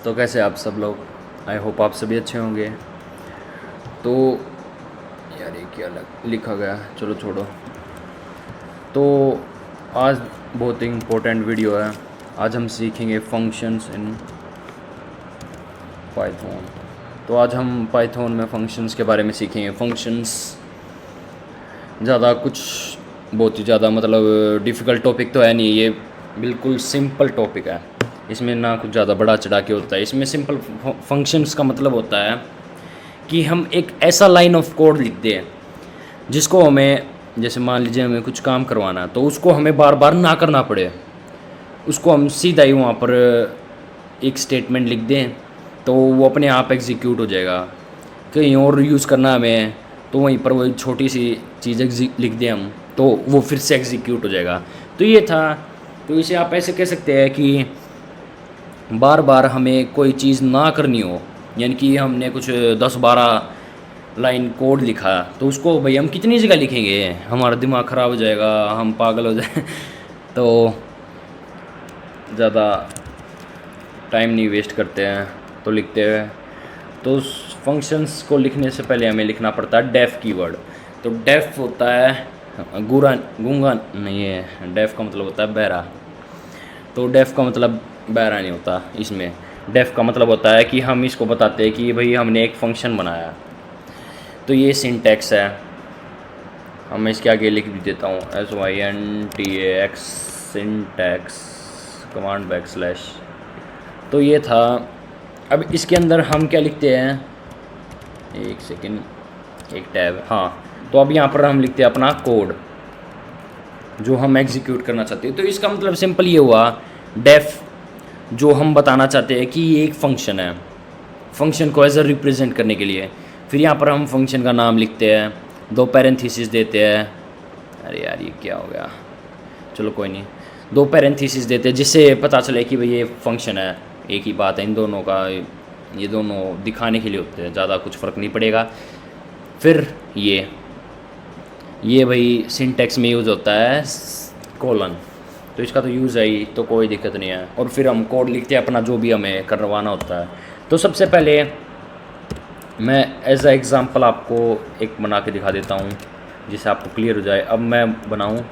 तो कैसे आप सब लोग। आई होप आप सभी अच्छे होंगे। तो यार ये क्या लिखा गया, चलो छोड़ो। तो आज बहुत ही इम्पोर्टेंट वीडियो है। आज हम सीखेंगे फंक्शंस इन पाइथन। तो आज हम पाइथन में फंक्शंस के बारे में सीखेंगे। फंक्शंस ज़्यादा कुछ बहुत ही ज़्यादा मतलब डिफ़िकल्ट टॉपिक तो है नहीं, ये बिल्कुल सिंपल टॉपिक है। इसमें ना कुछ ज़्यादा बड़ा चढ़ा के होता है। इसमें सिंपल फंक्शंस का मतलब होता है कि हम एक ऐसा लाइन ऑफ कोड लिखते हैं जिसको हमें, जैसे मान लीजिए हमें कुछ काम करवाना है तो उसको हमें बार बार ना करना पड़े। उसको हम सीधा ही वहाँ पर एक स्टेटमेंट लिख दें तो वो अपने आप एग्जीक्यूट हो जाएगा। कहीं और यूज़ करना हमें तो वहीं पर वही छोटी सी चीज़ लिख दें हम तो वो फिर से एग्जीक्यूट हो जाएगा। तो ये था। तो इसे आप ऐसे कह सकते हैं कि बार बार हमें कोई चीज़ ना करनी हो, यानी कि हमने कुछ 10-12 लाइन कोड लिखा तो उसको भाई हम कितनी जगह लिखेंगे, हमारा दिमाग ख़राब हो जाएगा, हम पागल हो जाए तो ज़्यादा टाइम नहीं वेस्ट करते हैं तो लिखते हैं। तो उस फंक्शंस को लिखने से पहले हमें लिखना पड़ता है डेफ कीवर्ड। तो डेफ होता है गूंगा नहीं है, डेफ का मतलब होता है बहरा। तो डेफ का मतलब बहरा नहीं होता। इसमें डेफ का मतलब होता है कि हम इसको बताते हैं कि भाई हमने एक फंक्शन बनाया। तो ये सिंटैक्स है। अब मैं इसके आगे लिख भी देता हूँ syntax सिंटैक्स कमांड बैकस्लैश। तो ये था। अब इसके अंदर हम क्या लिखते हैं, एक सेकेंड, एक टैब, हाँ। तो अब यहाँ पर हम लिखते हैं अपना कोड जो हम एग्जीक्यूट करना चाहते हैं। तो इसका मतलब सिंपल ये हुआ, डेफ जो हम बताना चाहते हैं कि ये एक फंक्शन है, फंक्शन को एज अ रिप्रेजेंट करने के लिए। फिर यहाँ पर हम फंक्शन का नाम लिखते हैं, 2 पैरेंथेसिस देते हैं। अरे यार ये क्या हो गया, चलो कोई नहीं, 2 पैरेंथेसिस देते हैं जिससे पता चले कि भाई ये फंक्शन है। एक ही बात है इन दोनों का, ये दोनों दिखाने के लिए होते हैं, ज़्यादा कुछ फ़र्क नहीं पड़ेगा। फिर ये भाई सिंटैक्स में यूज़ होता है कोलन, तो इसका तो यूज़ है ही, तो कोई दिक्कत नहीं है। और फिर हम कोड लिखते हैं अपना जो भी हमें करवाना होता है। तो सबसे पहले मैं एज अ एग्ज़ाम्पल आपको एक बना के दिखा देता हूँ जिससे आपको क्लियर हो जाए। अब मैं बनाऊँ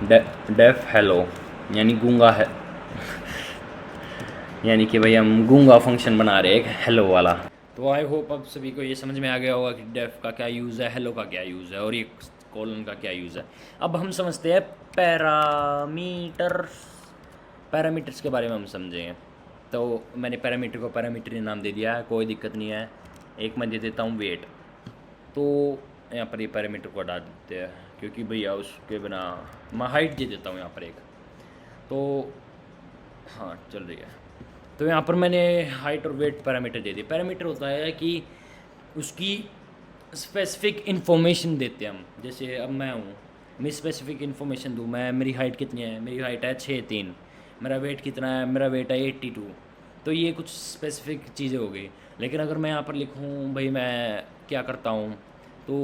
डेफ हेलो, यानी गूंगा है यानी कि भाई हम गूंगा फंक्शन बना रहे हैं एक हेलो वाला। तो आई होप अब सभी को ये समझ में आ गया होगा कि डेफ का क्या यूज़ है, हेलो का क्या यूज़ है और ये कोलन का क्या यूज़ है। अब हम समझते हैं पैरामीटर्स के बारे में हम समझेंगे। तो मैंने पैरामीटर को पैरामीटर नाम दे दिया है, कोई दिक्कत नहीं है। एक मैं दे देता हूँ वेट। तो यहाँ पर ये पैरामीटर को हटा देते हैं क्योंकि भैया उसके बिना मैं हाइट दे देता हूँ यहाँ पर एक। तो हाँ चल रही है। तो यहाँ पर मैंने हाइट और वेट पैरामीटर दे दिए। पैरामीटर होता है कि उसकी स्पेसिफिक इन्फॉर्मेशन देते हैं हम। जैसे अब मैं स्पेसिफिक इन्फॉर्मेशन दूँ, मैं मेरी हाइट कितनी है, मेरी हाइट है 6'3", मेरा वेट कितना है, मेरा वेट है 82। तो ये कुछ स्पेसिफिक चीज़ें हो गई। लेकिन अगर मैं यहाँ पर लिखूँ भाई मैं क्या करता हूँ, तो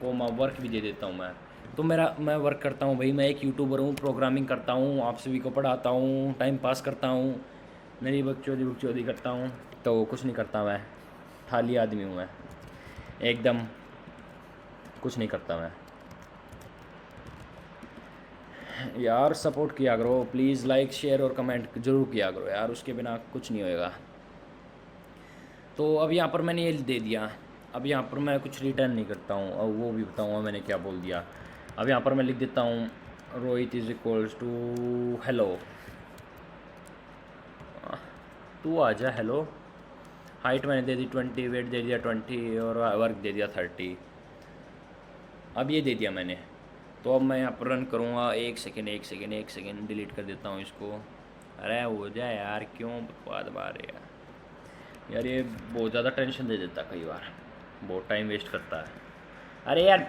कोमा वर्क भी दे देता हूँ मैं। तो मैं वर्क करता हूँ भाई, मैं एक यूट्यूबर हूँ, प्रोग्रामिंग करता हूँ, आप सभी को पढ़ाता हूँ, टाइम पास करता हूँ, मेरी बकचोदी करता हूँ। तो कुछ नहीं करता मैं, खाली आदमी हूँ मैं, एकदम कुछ नहीं करता मैं। यार सपोर्ट किया करो प्लीज़, लाइक शेयर और कमेंट ज़रूर किया करो यार, उसके बिना कुछ नहीं होएगा। तो अब यहाँ पर मैंने ये दे दिया। अब यहाँ पर मैं कुछ रिटर्न नहीं करता हूँ और वो भी बताऊँगा मैंने क्या बोल दिया। अब यहाँ पर मैं लिख देता हूँ Rohit is equals to hello, तू आ जा हेलो। हाइट मैंने दे दी 20, वेट दे दिया 20 और वर्क दे दिया 30। अब ये दे दिया मैंने। तो अब मैं यहाँ पर रन करूँगा। एक सेकेंड डिलीट कर देता हूँ इसको। अरे हो जाए यार, क्यों बकवाद मार रहे यार, ये बहुत ज़्यादा टेंशन दे देता कई बार, बहुत टाइम वेस्ट करता है। अरे यार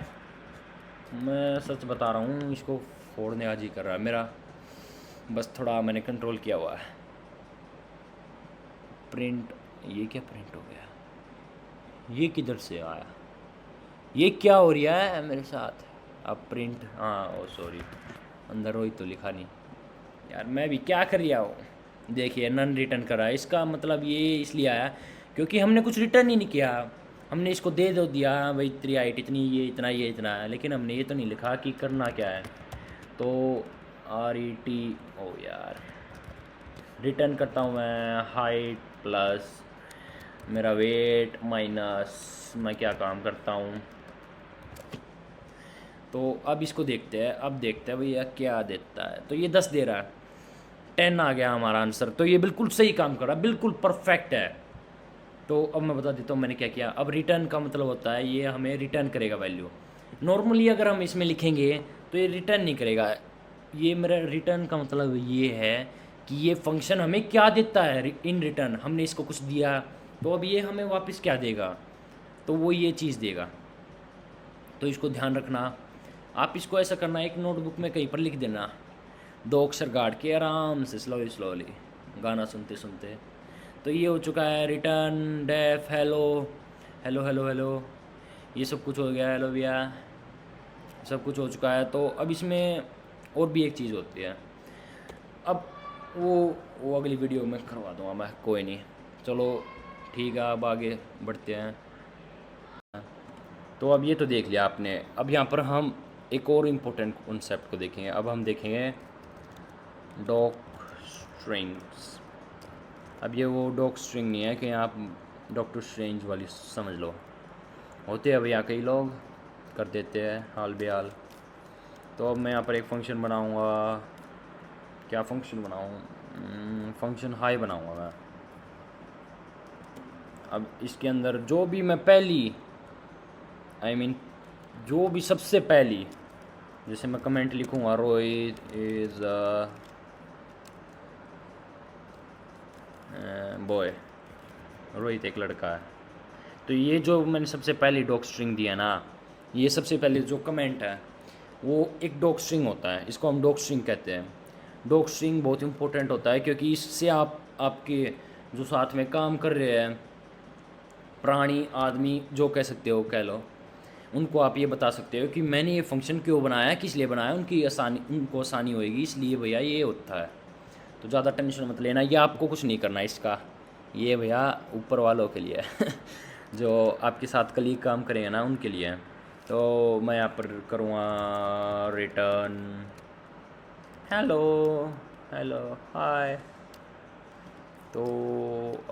मैं सच बता रहा हूँ, इसको फोड़ने आज ही कर रहा है मेरा, बस थोड़ा मैंने कंट्रोल किया हुआ है। प्रिंट, ये क्या प्रिंट हो गया, ये किधर से आया, ये क्या हो रहा है मेरे साथ। अब प्रिंट, हाँ ओ सॉरी, अंदर रोहित तो लिखा नहीं यार, मैं भी क्या कर रहा हूँ। देखिए नन रिटर्न करा है, इसका मतलब ये इसलिए आया क्योंकि हमने कुछ रिटर्न ही नहीं किया। हमने इसको दे दो दिया भाई तेरी हाइट इतनी, ये इतना है, लेकिन हमने ये तो नहीं लिखा कि करना क्या है। तो RET, ओ यार, रिटर्न करता हूँ मैं हाइट प्लस मेरा वेट माइनस मैं क्या काम करता हूँ। तो अब इसको देखते हैं, अब देखते हैं भैया क्या देता है। तो ये 10 दे रहा है, 10 आ गया हमारा आंसर। तो ये बिल्कुल सही काम कर रहा है, बिल्कुल परफेक्ट है। तो अब मैं बता देता हूँ मैंने क्या किया। अब रिटर्न का मतलब होता है ये हमें रिटर्न करेगा वैल्यू। नॉर्मली अगर हम इसमें लिखेंगे तो ये रिटर्न नहीं करेगा। ये मेरा रिटर्न का मतलब ये है कि ये फंक्शन हमें क्या देता है इन रिटर्न। हमने इसको कुछ दिया तो अब ये हमें वापस क्या देगा, तो वो ये चीज़ देगा। तो इसको ध्यान रखना। आप इसको ऐसा करना, एक नोटबुक में कहीं पर लिख देना, 2 अक्षर गाड़ के आराम से स्लोली स्लोली गाना सुनते सुनते। तो ये हो चुका है return def hello hello hello hello, ये सब कुछ हो गया। हेलो भैया, सब कुछ हो चुका है। तो अब इसमें और भी एक चीज़ होती है। अब वो अगली वीडियो में करवा दूँगा मैं, कोई नहीं। चलो ठीक है, अब आगे बढ़ते हैं। तो अब ये तो देख लिया आपने। अब यहाँ पर हम एक और इम्पोर्टेंट कॉन्सेप्ट को देखेंगे। अब हम देखेंगे डॉक स्ट्रिंग्स। अब ये वो डॉक स्ट्रिंग नहीं है कि आप डॉक्टर स्ट्रेंज वाली समझ लो, होते हैं भैया कई लोग कर देते हैं हाल बेहाल। तो अब मैं यहाँ पर एक फंक्शन बनाऊँगा। क्या फंक्शन बनाऊँ? फंक्शन हाई बनाऊँगा मैं। अब इसके अंदर जो भी मैं पहली जो भी सबसे पहली, जैसे मैं कमेंट लिखूँगा रोहित इज़ बॉय, रोहित एक लड़का है। तो ये जो मैंने सबसे पहली डॉक स्ट्रिंग दिया ना, ये सबसे पहले जो कमेंट है वो एक डॉक स्ट्रिंग होता है, इसको हम डॉक स्ट्रिंग कहते हैं। डॉक स्ट्रिंग बहुत इंपॉर्टेंट होता है क्योंकि इससे आप आपके जो साथ में काम कर रहे हैं प्राणी आदमी जो कह सकते हो कह लो, उनको आप ये बता सकते हो कि मैंने ये फंक्शन क्यों बनाया, किस लिए बनाया, उनको आसानी होएगी, इसलिए भैया ये होता है। तो ज़्यादा टेंशन मत लेना, ये आपको कुछ नहीं करना इसका, ये भैया ऊपर वालों के लिए जो आपके साथ कलीग काम करेंगे ना उनके लिए। तो मैं यहाँ पर करूँगा रिटर्न हेलो हेलो हाय। तो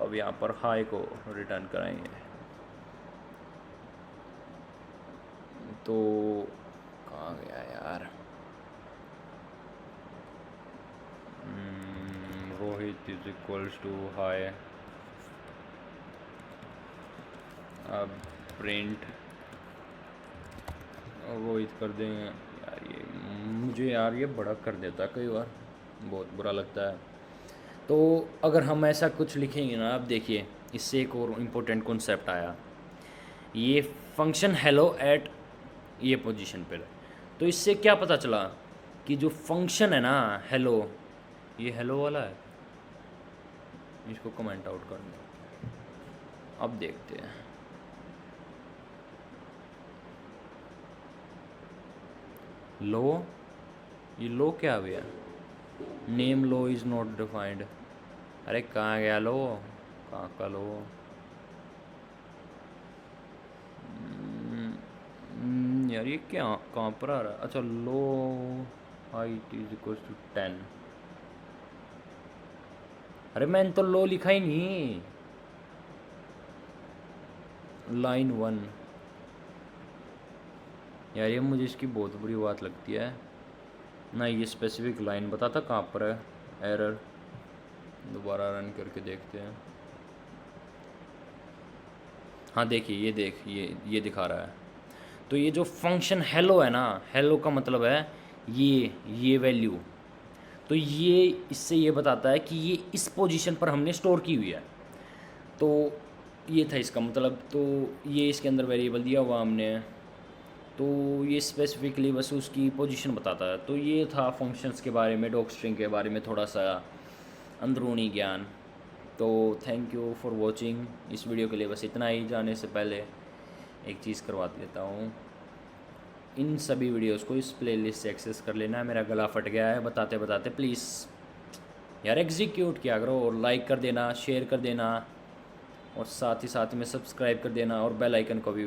अब यहाँ पर हाय को रिटर्न कराएंगे। तो कहाँ गया यार, रोहित इज इक्वल्स टू हाय। अब प्रिंट रोहित कर देंगे। यार ये मुझे यार ये बड़ा कर देता है कई बार, बहुत बुरा लगता है। तो अगर हम ऐसा कुछ लिखेंगे ना, अब देखिए इससे एक और इम्पोर्टेंट कॉन्सेप्ट आया, ये फंक्शन हेलो एट ये पोजीशन पर। तो इससे क्या पता चला कि जो फंक्शन है ना हेलो, ये हेलो वाला है, इसको कमेंट आउट कर दो। अब देखते हैं, लो, ये लो क्या हो गया, name low is not defined. अरे कहाँ गया लो, कहाँ का लो? यार ये क्या कहाँ पर आ रहा है? अच्छा लो हाइट इज इक्वल टू 10। अरे मैंने तो लो लिखा ही नहीं, लाइन 1। यार ये मुझे इसकी बहुत बुरी बात लगती है ना, ये स्पेसिफिक लाइन बताता कहाँ पर है। एरर, दोबारा रन करके देखते हैं। हाँ देखिए, ये देख ये दिखा रहा है। तो ये जो फंक्शन हेलो है ना, हेलो का मतलब है ये वैल्यू। तो ये इससे ये बताता है कि ये इस पोजीशन पर हमने स्टोर की हुई है। तो ये था इसका मतलब। तो ये इसके अंदर वेरिएबल दिया हुआ हमने, तो ये स्पेसिफिकली बस उसकी पोजीशन बताता है। तो ये था फंक्शंस के बारे में, डॉक स्ट्रिंग के बारे में थोड़ा सा अंदरूनी ज्ञान। तो थैंक यू फॉर वॉचिंग। इस वीडियो के लिए बस इतना ही। जाने से पहले एक चीज़ करवा देता हूँ, इन सभी वीडियोस को इस प्लेलिस्ट से एक्सेस कर लेना। मेरा गला फट गया है बताते बताते, प्लीज़ यार एग्जीक्यूट किया करो, और लाइक कर देना, शेयर कर देना, और साथ में सब्सक्राइब कर देना, और बेल आइकन को भी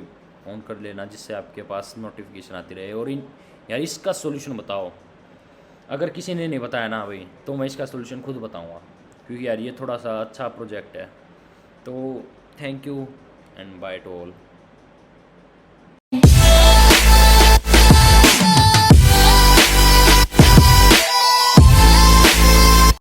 ऑन कर लेना, जिससे आपके पास नोटिफिकेशन आती रहे। और इन यार इसका सोल्यूशन बताओ, अगर किसी ने नहीं बताया ना भाई, तो मैं इसका सोल्यूशन खुद बताऊँगा, क्योंकि यार ये थोड़ा सा अच्छा प्रोजेक्ट है। तो thank you and by two all.